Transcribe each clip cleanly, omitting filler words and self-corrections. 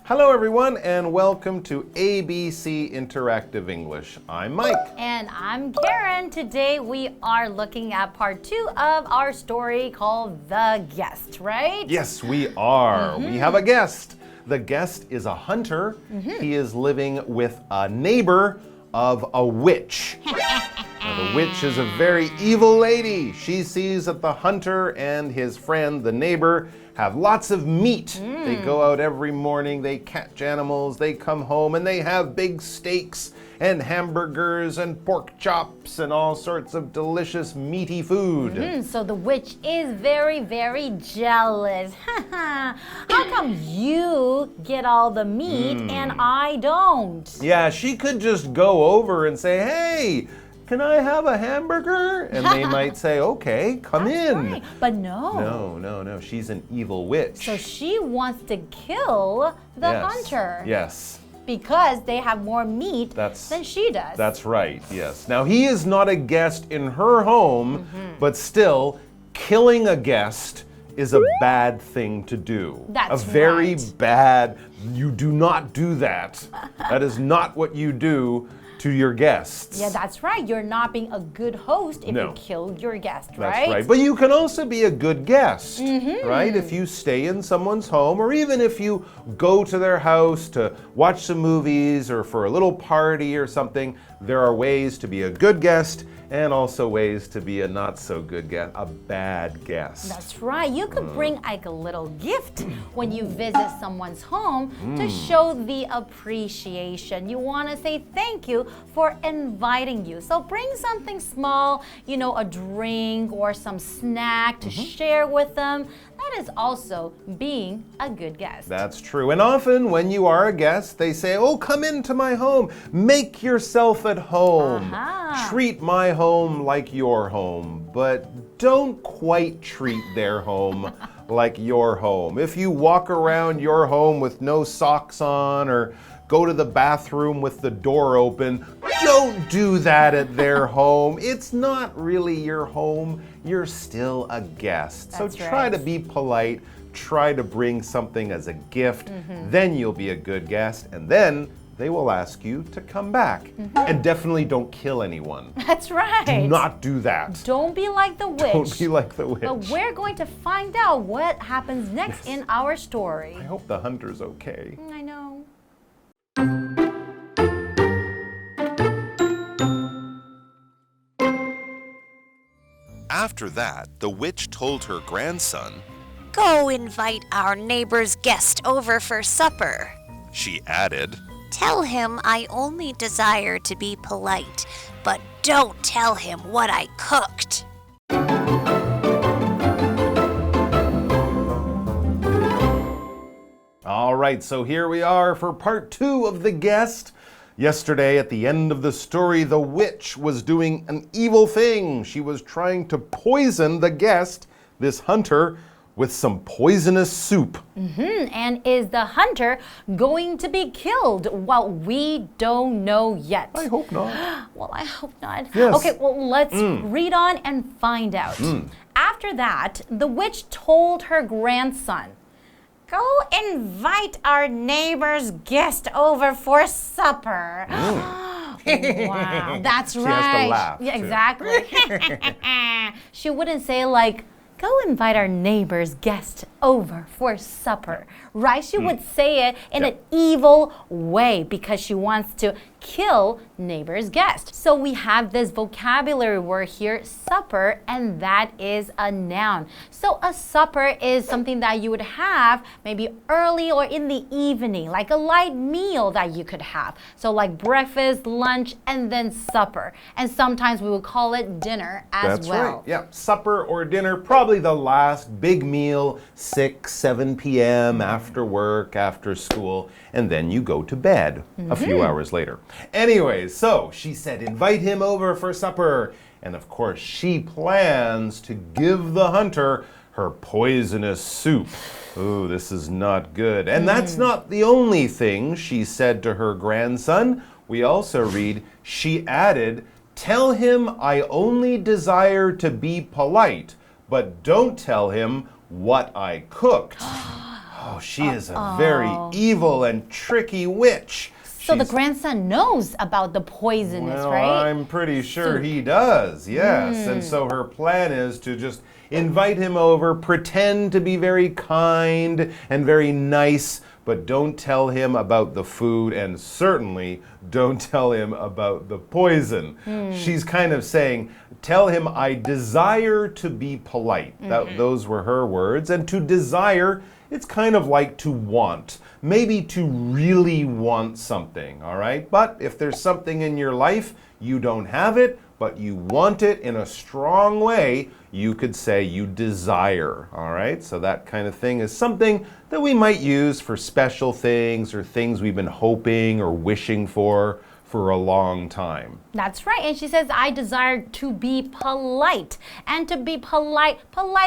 Hello everyone and welcome to ABC Interactive English. I'm Mike. And I'm Karen. Today we are looking at part 2 of our story called The Guest, right? Yes, we are. We have a guest. The guest is a hunter. He is living with a neighbor of a witch. Now, the witch is a very evil lady. She sees that the hunter and his friend, the neighbor, have lots of meat. They go out every morning, they catch animals, they come home and they have big steaks and hamburgers and pork chops and all sorts of delicious meaty food. So the witch is very, very jealous. How come you get all the meat and I don't? Yeah, she could just go over and say, hey, can I have a hamburger? And they might say, okay, come in. Right. But no. No. She's an evil witch. So she wants to kill the hunter. Yes. Because they have more meat than she does. That's right, yes. Now, he is not a guest in her home, but still, killing a guest is a bad thing to do. That's a very right. bad, you do not do that. That is not what you do to your guests. Yeah, that's right. You're not being a good host if you kill your guest, right? That's right. But you can also be a good guest, right? If you stay in someone's home, or even if you go to their house to watch some movies or for a little party or something, there are ways to be a good guest and also ways to be a not so good guest, a bad guest. That's right. You could bring like a little gift when you visit someone's home to show the appreciation. You want to say thank you for inviting you. So bring something small, you know, a drink or some snack to share with them. That is also being a good guest. That's true. And often when you are a guest, they say, oh, come into my home. Make yourself at home. Treat my home like your home. But don't quite treat their home like your home. If you walk around your home with no socks on or go to the bathroom with the door open, don't do that at their home. It's not really your home. You're still a guest. So try to be polite. Try to bring something as a gift. Then you'll be a good guest. And then they will ask you to come back. And definitely don't kill anyone. That's right. Do not do that. Don't be like the witch. Don't be like the witch. But we're going to find out what happens next in our story. I hope the hunter's okay. I know. After that, the witch told her grandson, "Go invite our neighbor's guest over for supper." She added, "Tell him I only desire to be polite, but don't tell him what I cooked." All right, so here we are for part 2 of The Guest. Yesterday, at the end of the story, the witch was doing an evil thing. She was trying to poison the guest, this hunter, with some poisonous soup. And is the hunter going to be killed? Well, we don't know yet. I hope not. Well, I hope not. Yes. Okay, well, let's read on and find out. After that, the witch told her grandson, "Go invite our neighbor's guest over for supper." Wow, that's right. She has to laugh. Yeah, exactly. She wouldn't say like, "Go invite our neighbor's guest over for supper," right? She would say it in an evil way because she wants to kill neighbor's guest. So we have this vocabulary word here, supper, and that is a noun. So a supper is something that you would have maybe early or in the evening, like a light meal that you could have. So like breakfast, lunch, and then supper. And sometimes we would call it dinner as well. That's right. Yeah, supper or dinner, probably the last big meal, 6, 7 p.m. after work, after school, and then you go to bed a few hours later. Anyways, so she said, invite him over for supper. And of course, she plans to give the hunter her poisonous soup. Ooh, this is not good. And that's not the only thing she said to her grandson. We also read, she added, "Tell him I only desire to be polite, but don't tell him what I cooked." Oh, she is a very evil and tricky witch. So the grandson knows about the poisonous, right? I'm pretty sure he does, yes. And so her plan is to just invite him over, pretend to be very kind and very nice, but don't tell him about the food and certainly don't tell him about the poison. She's kind of saying, tell him I desire to be polite. Those were her words. And to desire, it's kind of like to want. Maybe to really want something, all right? But if there's something in your life, you don't have it, but you want it in a strong way, you could say you desire, all right? So that kind of thing is something that we might use for special things or things we've been hoping or wishing for a long time. That's right. And she says, I desire to be polite. And to be polite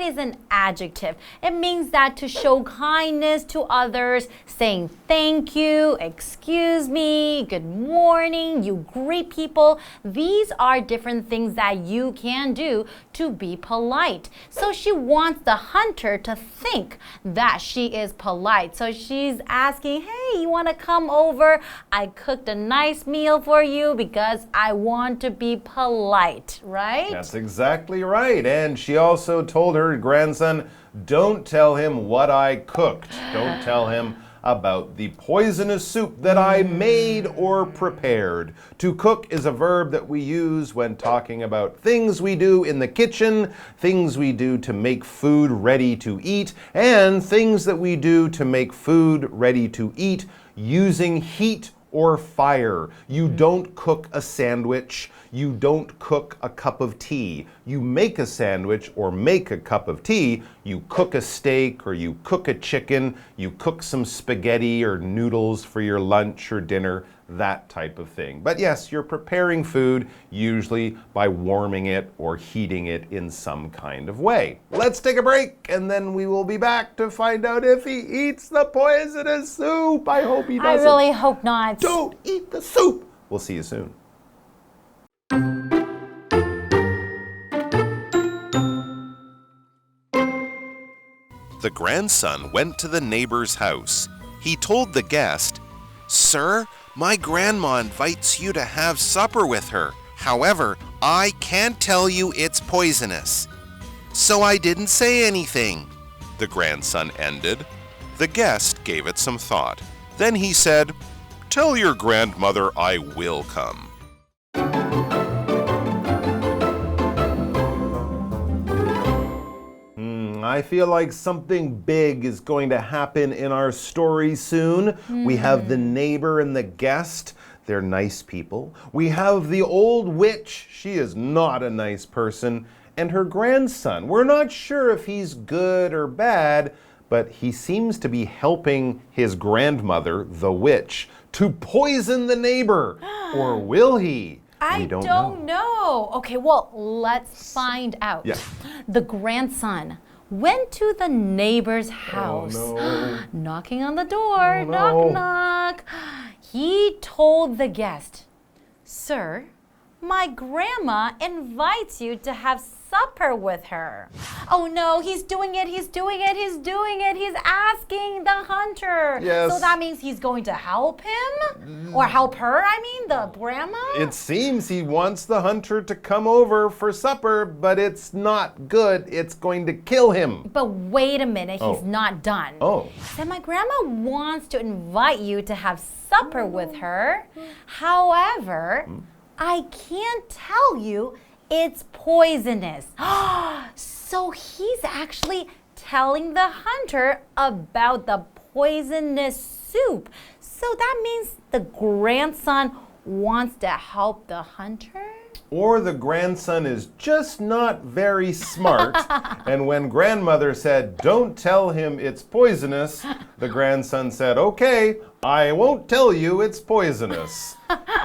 is an adjective. It means that to show kindness to others, saying thank you, excuse me, good morning, you greet people. These are different things that you can do to be polite. So she wants the hunter to think that she is polite. So she's asking, hey, you want to come over? I cooked a nice meal for you because I want to be polite, right? That's exactly right. And she also told her grandson, don't tell him what I cooked. Don't tell him about the poisonous soup that I made or prepared. To cook is a verb that we use when talking about things we do in the kitchen, things we do to make food ready to eat, and things that we do to make food ready to eat using heat or fire. You don't cook a sandwich. You don't cook a cup of tea. You make a sandwich or make a cup of tea. You cook a steak or you cook a chicken. You cook some spaghetti or noodles for your lunch or dinner, that type of thing. But yes, you're preparing food usually by warming it or heating it in some kind of way. Let's take a break and then we will be back to find out if he eats the poisonous soup. I hope he doesn't. I really hope not. Don't eat the soup. We'll see you soon. The grandson went to the neighbor's house. He told the guest, Sir, my grandma invites you to have supper with her. However, I can't tell you it's poisonous. So I didn't say anything. The grandson ended. The guest gave it some thought. Then he said, Tell your grandmother I will come. I feel like something big is going to happen in our story soon. We have the neighbor and the guest. They're nice people. We have the old witch. She is not a nice person. And her grandson. We're not sure if he's good or bad, but he seems to be helping his grandmother, the witch, to poison the neighbor. Or will he? I don't know. Okay, well, let's find out. Yeah. The grandson went to the neighbor's house. Oh, no. Knocking on the door. Oh, no. Knock, knock. He told the guest, Sir, my grandma invites you to have supper with her. Oh no, he's doing it, he's doing it, he's doing it. He's asking the hunter. Yes. So that means he's going to help him? Or help her, I mean, the grandma? It seems he wants the hunter to come over for supper, but it's not good. It's going to kill him. But wait a minute, he's not done. Oh. Then my grandma wants to invite you to have supper with her. However, I can't tell you it's poisonous. So he's actually telling the hunter about the poisonous soup. So that means the grandson wants to help the hunter? Or the grandson is just not very smart. And when grandmother said, don't tell him it's poisonous, the grandson said, okay, I won't tell you it's poisonous.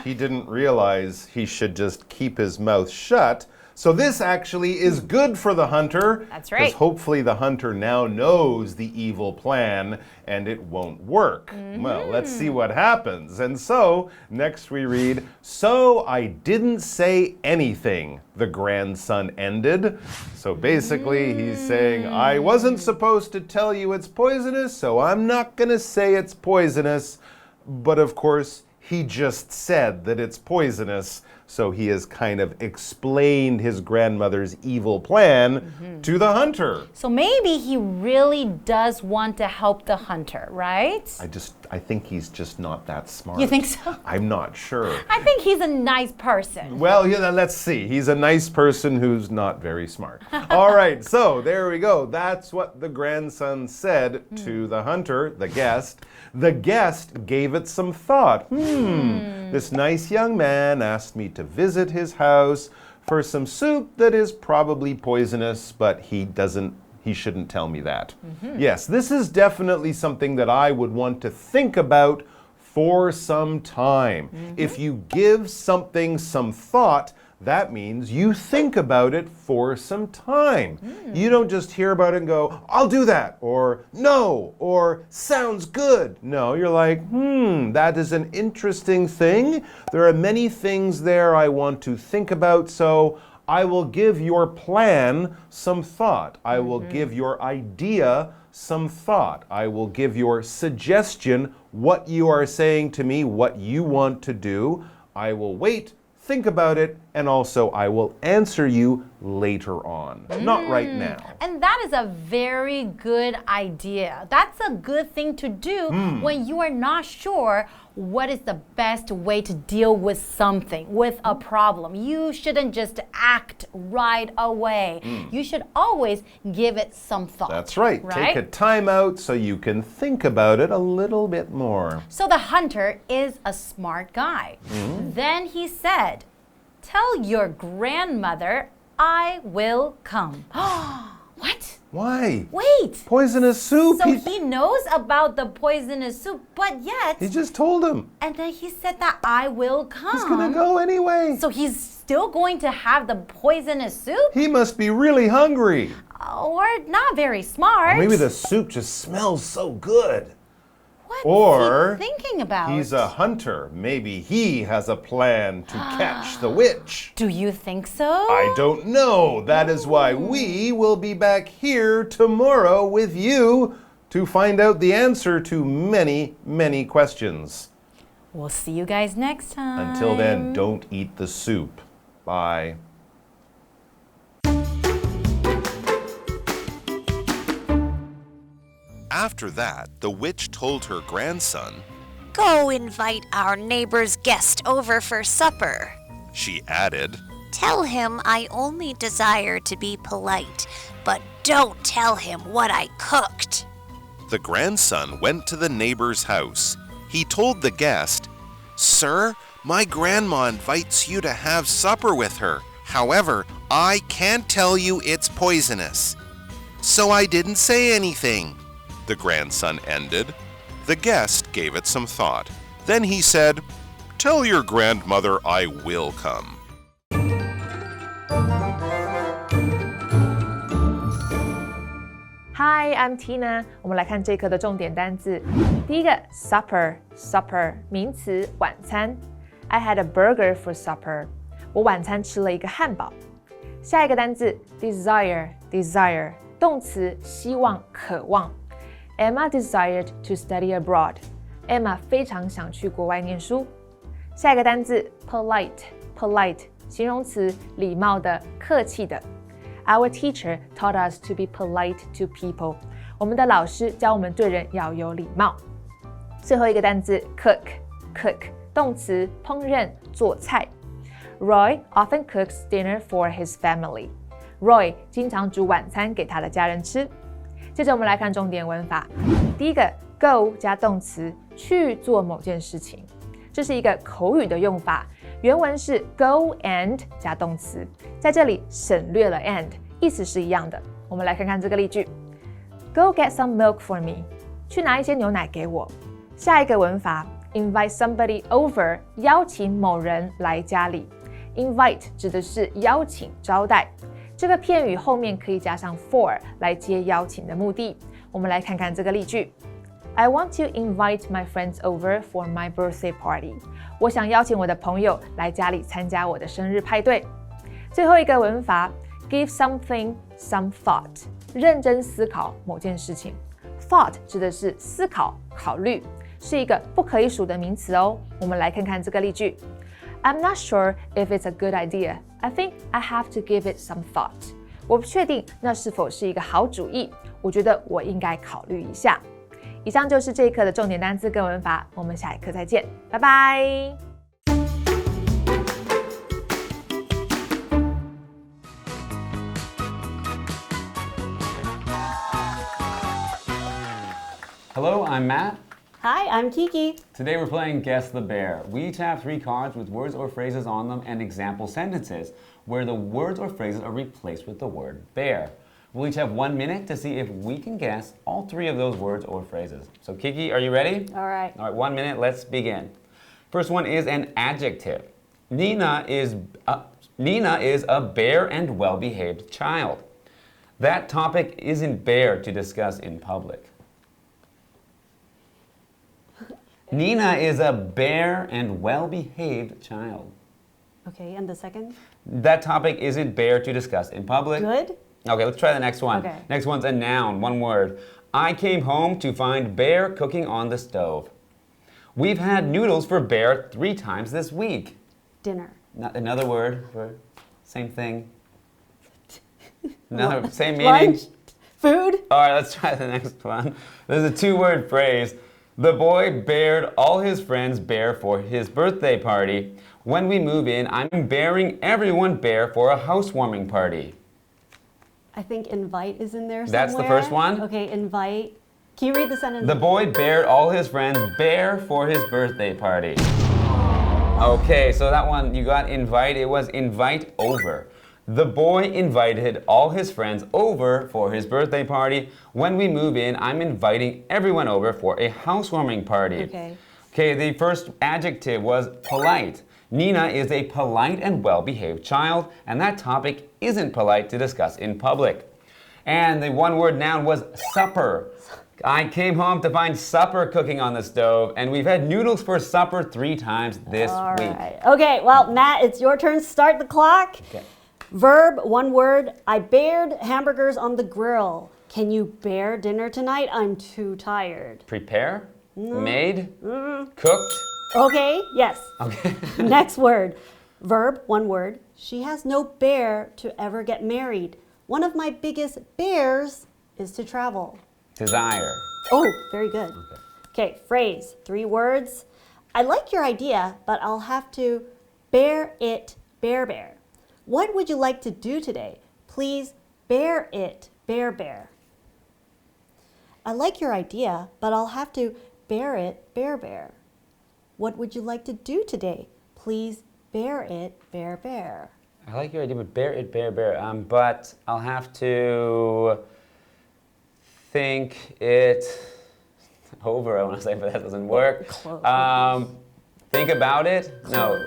He didn't realize he should just keep his mouth shut. So this actually is good for the hunter. That's right. Because hopefully the hunter now knows the evil plan and it won't work. Well, let's see what happens. And so, next we read, So I didn't say anything, the grandson ended. So basically he's saying, I wasn't supposed to tell you it's poisonous, so I'm not going to say it's poisonous. But of course, he just said that it's poisonous. So he has kind of explained his grandmother's evil plan to the hunter. So maybe he really does want to help the hunter, right? I think he's just not that smart. You think so? I'm not sure. I think he's a nice person. Well, yeah, let's see. He's a nice person who's not very smart. All right, so there we go. That's what the grandson said to the hunter, the guest. The guest gave it some thought. This nice young man asked me to visit his house for some soup that is probably poisonous, but he shouldn't tell me that. Yes, this is definitely something that I would want to think about for some time. If you give something some thought, that means you think about it for some time. You don't just hear about it and go, I'll do that, or no, or sounds good. No, you're like, that is an interesting thing. There are many things there I want to think about, so I will give your plan some thought. I will give your idea some thought. I will give your suggestion, what you are saying to me, what you want to do. I will wait, think about it, and also I will answer you later on, not right now. And that is a very good idea. That's a good thing to do when you are not sure what is the best way to deal with something, with a problem. You shouldn't just act right away. You should always give it some thought. That's right. Take a time out so you can think about it a little bit more. So the hunter is a smart guy. Then he said, Tell your grandmother I will come. What? Why? Wait. Poisonous soup. So he knows about the poisonous soup, but yet... He just told him. And then he said that I will come. He's going to go anyway. So he's still going to have the poisonous soup? He must be really hungry. Or not very smart. Or maybe the soup just smells so good. What is he thinking about? He's a hunter. Maybe he has a plan to catch the witch. Do you think so? I don't know. That is why we will be back here tomorrow with you to find out the answer to many, many questions. We'll see you guys next time. Until then, don't eat the soup. Bye. After that, the witch told her grandson, Go invite our neighbor's guest over for supper. She added, Tell him I only desire to be polite, but don't tell him what I cooked. The grandson went to the neighbor's house. He told the guest, Sir, my grandma invites you to have supper with her. However, I can't tell you it's poisonous. So I didn't say anything. The grandson ended. The guest gave it some thought. Then he said, Tell your grandmother I will come. Hi, I'm Tina. 我们来看这一课的重点单字。第一个 supper 名词晚餐。I had a burger for supper. 我晚餐吃了一个汉堡。下一个单字 desire 动词希望渴望。Emma desired to study abroad. Emma 非常想去国外念书。下一个单字 polite 形容词礼貌的客气的。Our teacher taught us to be polite to people. 我们的老师教我们对人要有礼貌。最后一个单字 cook 动词烹饪做菜。Roy often cooks dinner for his family. Roy 经常煮晚餐给他的家人吃。接着我们来看重点文法。第一个 go 加动词去做某件事情，这是一个口语的用法。原文是 go and 加动词，在这里省略了 and， 意思是一样的。我们来看看这个例句 Go get some milk for me. 去拿一些牛奶给我。下一个文法 invite somebody over 邀请某人来家里。invite 指的是邀请、招待。这个片语后面可以加上 for 来接邀请的目的。我们来看看这个例句。I want to invite my friends over for my birthday party. 我想邀请我的朋友来家里参加我的生日派对。最后一个文法 give something some thought. 认真思考某件事情。Thought 指的是思考、考虑，是一个不可以数的名词哦。我们来看看这个例句。I'm not sure if it's a good idea. I think I have to give it some thought. 我不确定那是否是一个好主意，我觉得我应该考虑一下。以上就是这一课的重点单字跟文法，我们下一课再见，拜拜。Hello, I'm Matt. Hi, I'm Kiki. Today we're playing Guess the Bear. We each have 3 cards with words or phrases on them and example sentences, where the words or phrases are replaced with the word bear. We'll each have 1 minute to see if we can guess all 3 of those words or phrases. So Kiki, are you ready? All right. All right, 1 minute, let's begin. First one is an adjective. Nina is a bare and well-behaved child. That topic isn't bare to discuss in public. Nina is a bare and well-behaved child. Okay, and the second? That topic isn't bare to discuss in public. Good. Okay, let's try the next one. Okay. Next one's a noun, 1 word. I came home to find Bear cooking on the stove. We've had noodles for Bear 3 times this week. Dinner. Another word for same thing. Another same meaning. Lunch. Food. All right, let's try the next one. There's a 2-word phrase. The boy bared all his friends bare for his birthday party. When we move in, I'm bearing everyone bare for a housewarming party. I think invite is in there somewhere. That's the first one? Okay, invite. Can you read the sentence? The boy bared all his friends bare for his birthday party. Okay, so that one, you got invite. It was invite over. The boy invited all his friends over for his birthday party. When we move in, I'm inviting everyone over for a housewarming party. Okay, the first adjective was polite. Nina is a polite and well-behaved child, and that topic isn't polite to discuss in public. And the 1-word noun was supper. I came home to find supper cooking on the stove, and we've had noodles for supper 3 times this week. Right. Okay, well, Matt, it's your turn. Start the clock. Okay. Verb, 1 word. I bared hamburgers on the grill. Can you bear dinner tonight? I'm too tired. Prepare? Made? Cooked? Okay, yes. Okay. Next word. Verb, 1 word. She has no bear to ever get married. One of my biggest bears is to travel. Desire. Oh, very good. Okay, phrase, 3 words. I like your idea, but I'll have to bear it, bear. What would you like to do today? Please bear it, bear. I like your idea, but I'll have to bear it, bear. What would you like to do today? Please bear it, bear. I like your idea, but bear it, bear. But I'll have to think it over, I want to say, but that doesn't work. Think about it? No.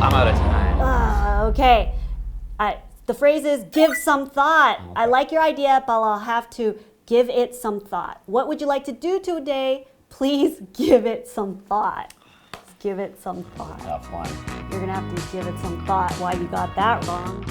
I'm out of time. Okay. The phrase is give some thought. Okay. I like your idea, but I'll have to give it some thought. What would you like to do today? Please give it some thought. Give it some thought. Tough one. You're going to have to give it some thought why you got that wrong.